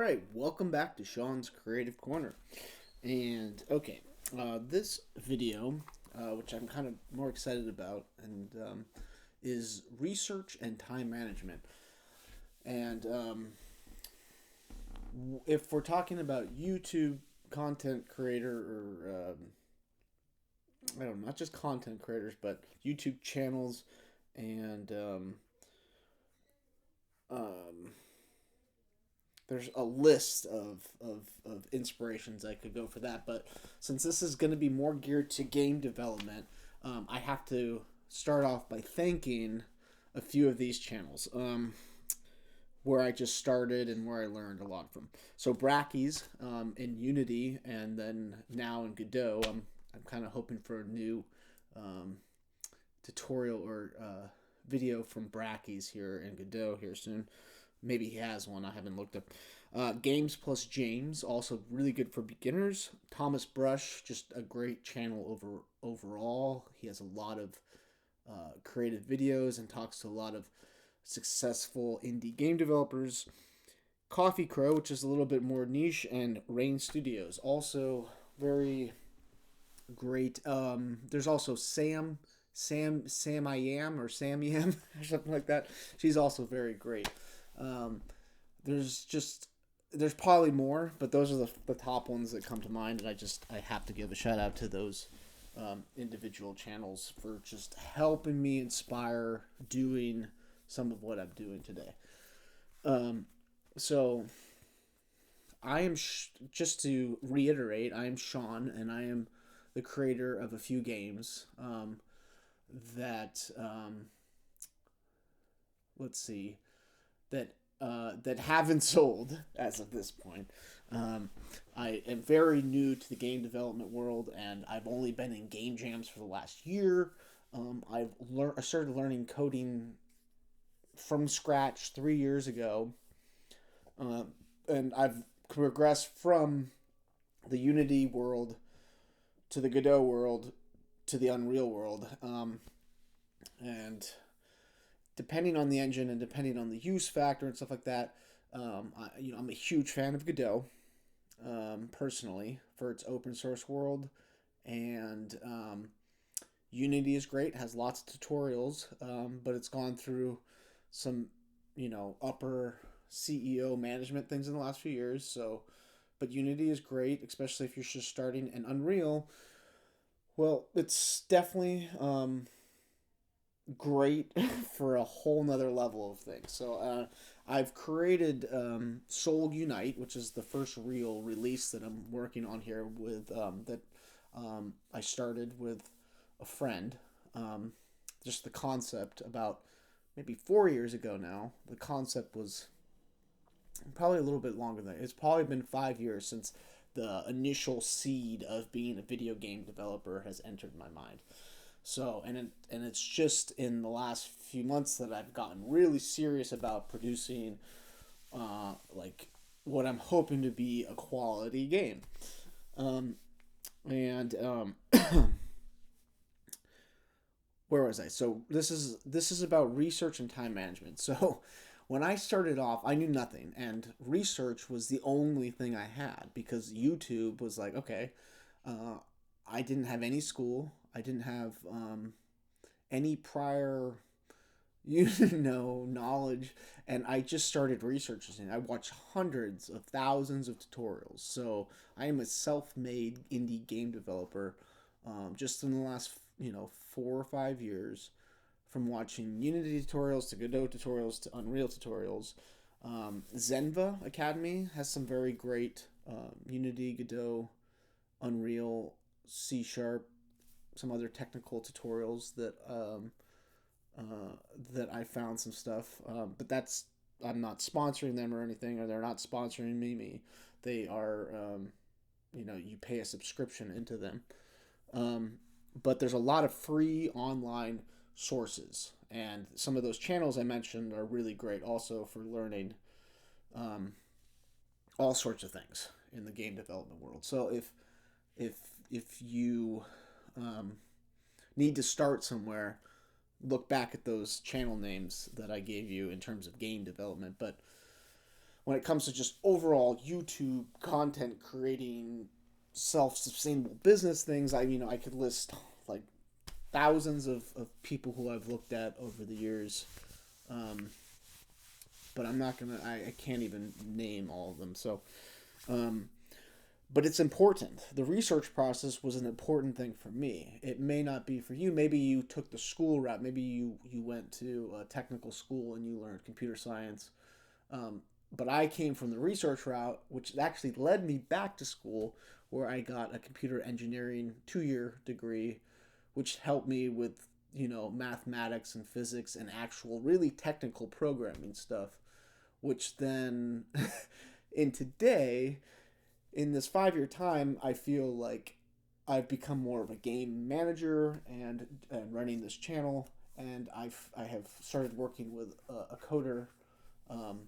right, welcome back to Sean's Creative Corner. And okay, this video, which I'm kind of more excited about, is research and time management. And if we're talking about YouTube content creator or I don't know, not just content creators, but YouTube channels and um, there's a list of inspirations I could go for that. But since this is going to be more geared to game development, I have to start off by thanking a few of these channels where I just started and where I learned a lot from. So Brackies in Unity, and then now in Godot, I'm kind of hoping for a new tutorial or video from Brackies here in Godot here soon. Maybe he has one. I haven't looked up. Games plus James, also really good for beginners. Thomas Brush, just a great channel overall. He has a lot of creative videos and talks to a lot of successful indie game developers. Coffee Crow, which is a little bit more niche, and Rain Studios, also very great. There's also Sam I Am or Sam Yam or something like that. She's also very great. Um, there's probably more, but those are the top ones that come to mind, and I have to give a shout out to those individual channels for just helping me inspire doing some of what I'm doing today. So I am just to reiterate, I am Sean, and I am the creator of a few games that let's see that haven't sold as of this point. I am very new to the game development world, and I've only been in game jams for the last year. I started learning coding from scratch 3 years ago, and I've progressed from the Unity world to the Godot world to the Unreal world, and depending on the engine and depending on the use factor and stuff like that, I'm a huge fan of Godot, personally, for its open source world, and Unity is great, has lots of tutorials, but it's gone through some, upper CEO management things in the last few years. So, but Unity is great, especially if you're just starting. And Unreal, well, it's definitely great for a whole nother level of things. So I've created Soul Unite, which is the first real release that I'm working on here with I started with a friend. Just the concept about maybe 4 years ago now. The concept was probably a little bit longer than that. It's probably been 5 years since the initial seed of being a video game developer has entered my mind. So, and it's just in the last few months that I've gotten really serious about producing, like what I'm hoping to be a quality game. And where was I? So this is about research and time management. So when I started off, I knew nothing, and research was the only thing I had because YouTube was like, okay, I didn't have any school. I didn't have any prior, knowledge, and I just started researching. I watched hundreds of thousands of tutorials. So I am a self-made indie game developer, just in the last, 4 or 5 years, from watching Unity tutorials to Godot tutorials to Unreal tutorials. Zenva Academy has some very great Unity, Godot, Unreal, C Sharp, some other technical tutorials that I found some stuff. But I'm not sponsoring them or anything, or they're not sponsoring me. They are, you pay a subscription into them. But there's a lot of free online sources, and some of those channels I mentioned are really great also for learning all sorts of things in the game development world. So if you need to start somewhere, look back at those channel names that I gave you in terms of game development. But when it comes to just overall YouTube content creating, self-sustainable business things, I could list like thousands of people who I've looked at over the years. Um, but I'm not gonna. I can't even name all of them. So, um, but it's important. The research process was an important thing for me. It may not be for you. Maybe you took the school route. Maybe you went to a technical school and you learned computer science. Um, but I came from the research route, which actually led me back to school, where I got a computer engineering 2-year degree, which helped me with mathematics and physics and actual really technical programming stuff, which then in today, in this 5-year time, I feel like I've become more of a game manager and running this channel, and I have started working with a coder, um,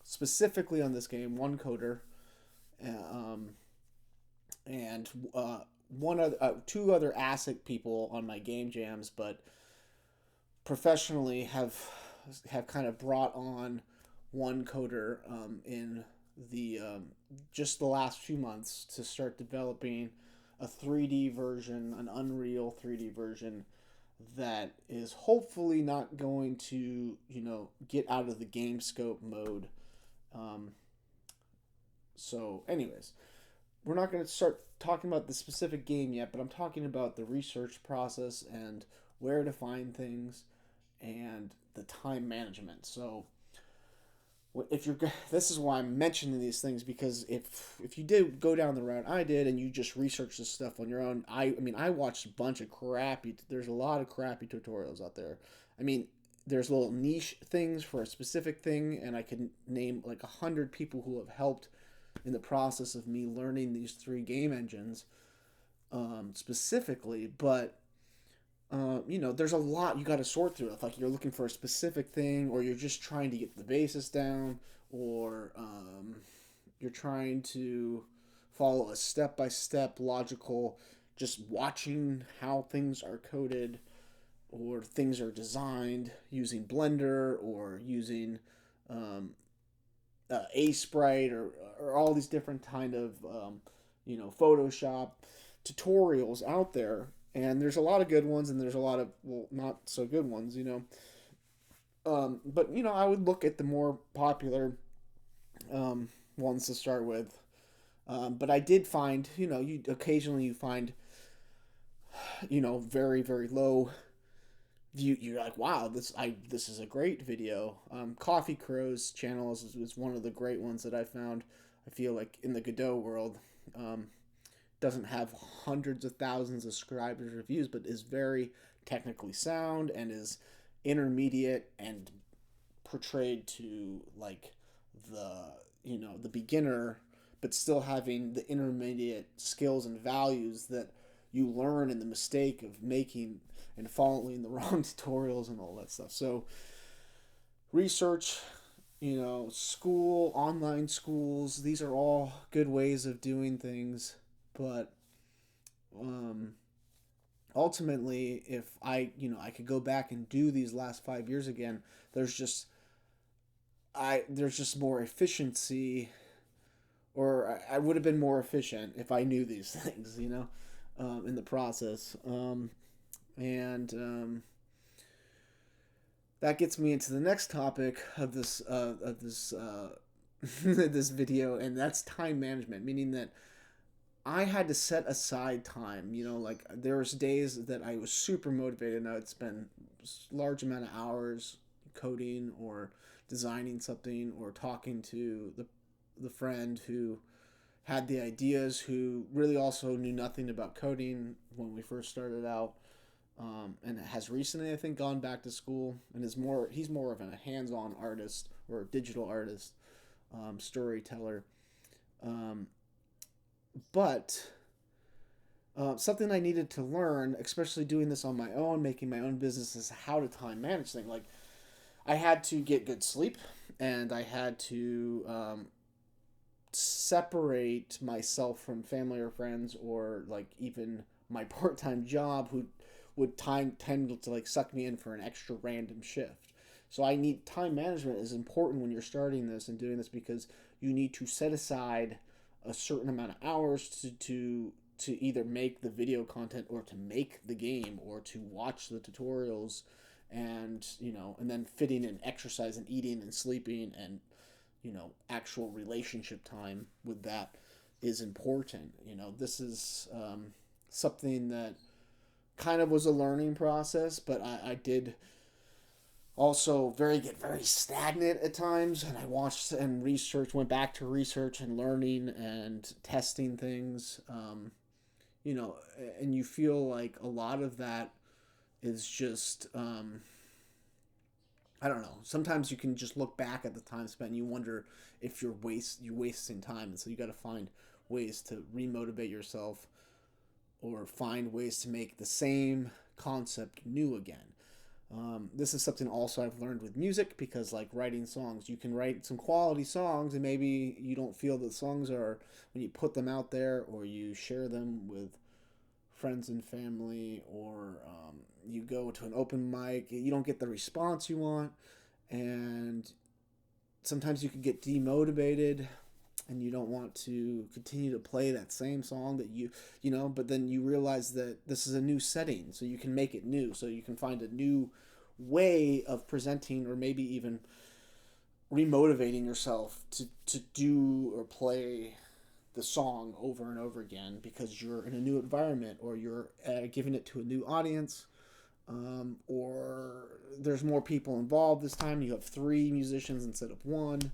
specifically on this game, one coder, um, and one other, two other ASIC people on my game jams, but professionally have kind of brought on one coder in the just the last few months to start developing a 3D version, an Unreal 3D version that is hopefully not going to get out of the game scope mode. Um, anyways, we're not going to start talking about the specific game yet, but I'm talking about the research process and where to find things and the time management. So if you're this is why I'm mentioning these things, because if you did go down the route I did and you just research this stuff on your own, I watched a bunch of crappy, there's a lot of crappy tutorials out there. I mean, there's little niche things for a specific thing, and I can name like 100 people who have helped in the process of me learning these 3 game engines, specifically. But there's a lot you got to sort through. If like you're looking for a specific thing, or you're just trying to get the basis down, or you're trying to follow a step-by-step logical, just watching how things are coded or things are designed using Blender or using a sprite, or all these different kind of Photoshop tutorials out there. And there's a lot of good ones, and there's a lot of, well, not so good ones. But I would look at the more popular ones to start with. But I did find, you occasionally you find, very very low. You're like, wow, this is a great video. Coffee Crow's channel is one of the great ones that I found. I feel like in the Godot world, doesn't have hundreds of thousands of subscribers or views, but is very technically sound and is intermediate and portrayed to like the beginner, but still having the intermediate skills and values that you learn in the mistake of making and following the wrong tutorials and all that stuff. So research, school, online schools, these are all good ways of doing things. But ultimately, if I could go back and do these last 5 years again, there's just more efficiency, or I would have been more efficient if I knew these things, in the process. And that gets me into the next topic of this this video, and that's time management, meaning that I had to set aside time. Like there was days that I was super motivated and I would spend large amount of hours coding or designing something, or talking to the friend who had the ideas, who really also knew nothing about coding when we first started out, and has recently, I think, gone back to school and he's more of a hands-on artist or digital artist, storyteller. But something I needed to learn, especially doing this on my own, making my own business, is how to time manage things. Like I had to get good sleep, and I had to separate myself from family or friends, or like even my part-time job, who would tend to like suck me in for an extra random shift. So I need time management is important when you're starting this and doing this, because you need to set aside a certain amount of hours to either make the video content or to make the game or to watch the tutorials, and and then fitting in exercise and eating and sleeping and actual relationship time with that is important. This is something that kind of was a learning process, but I did also get very stagnant at times, and I watched and went back to research and learning and testing things. And you feel like a lot of that is just I don't know. Sometimes you can just look back at the time spent and you wonder if you're wasting time, and so you got to find ways to remotivate yourself or find ways to make the same concept new again. This is something also I've learned with music, because like writing songs, you can write some quality songs and maybe you don't feel the songs are, when you put them out there or you share them with friends and family, or you go to an open mic, you don't get the response you want, and sometimes you can get demotivated and you don't want to continue to play that same song that but then you realize that this is a new setting, so you can make it new, so you can find a new way of presenting, or maybe even remotivating yourself to do or play the song over and over again, because you're in a new environment, or you're giving it to a new audience, or there's more people involved this time. You have 3 musicians instead of 1.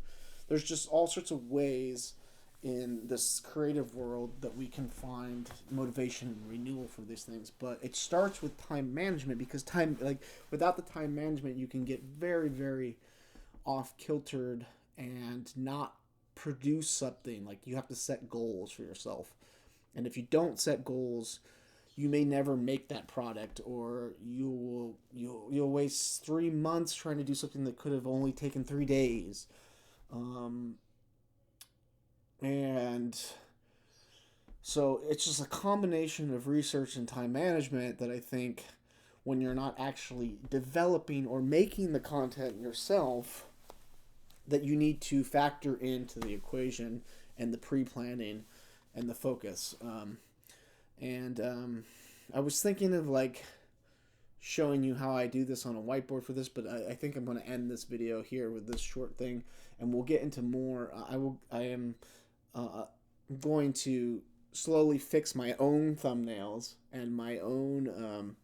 There's just all sorts of ways in this creative world that we can find motivation and renewal for these things. But it starts with time management, because without the time management, you can get very, very off kiltered and not produce something. Like, you have to set goals for yourself, and if you don't set goals, you may never make that product, or you'll waste 3 months trying to do something that could have only taken 3 days. And so it's just a combination of research and time management that I think, when you're not actually developing or making the content yourself, that you need to factor into the equation and the pre-planning and the focus. I was thinking of showing you how I do this on a whiteboard for this, but I think I'm going to end this video here with this short thing, and we'll get into more. I am going to slowly fix my own thumbnails and my own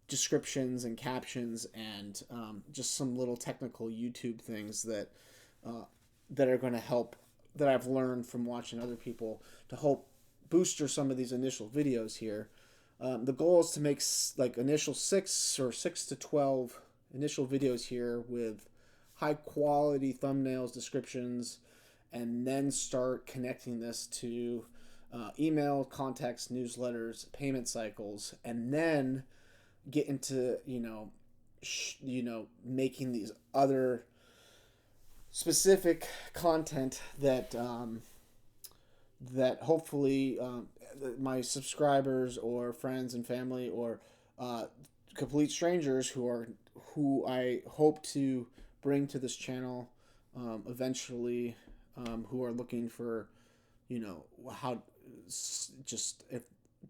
descriptions and captions, and just some little technical YouTube things that are going to help, that I've learned from watching other people, to help booster some of these initial videos here. The goal is to make initial 6 to 12 initial videos here with high quality thumbnails, descriptions, and then start connecting this to email, contacts, newsletters, payment cycles, and then get into making these other specific content that hopefully my subscribers or friends and family, or complete strangers who I hope to bring to this channel eventually, who are looking for how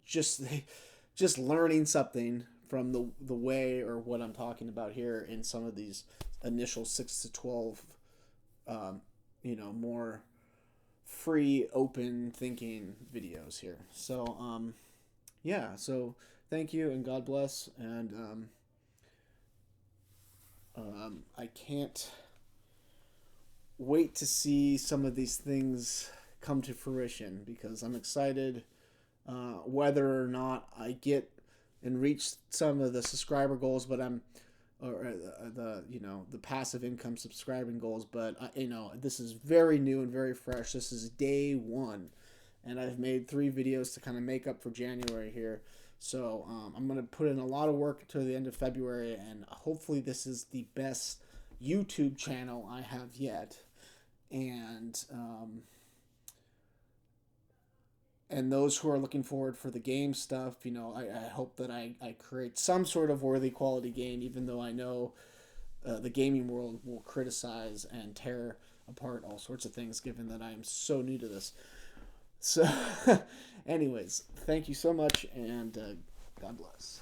just learning something from the way, or what I'm talking about here in some of these initial 6 to 12 more free, open thinking videos here. So so thank you, and God bless, and I can't wait to see some of these things come to fruition, because I'm excited whether or not I get and reach some of the subscriber goals, but the passive income subscribing goals, but this is very new and very fresh. This is day 1, and I've made 3 videos to kind of make up for January here. So I'm going to put in a lot of work until the end of February, and hopefully this is the best YouTube channel I have yet. And those who are looking forward for the game stuff, I hope that I create some sort of worthy quality game, even though I know the gaming world will criticize and tear apart all sorts of things, given that I am so new to this. So, anyways, thank you so much, and God bless.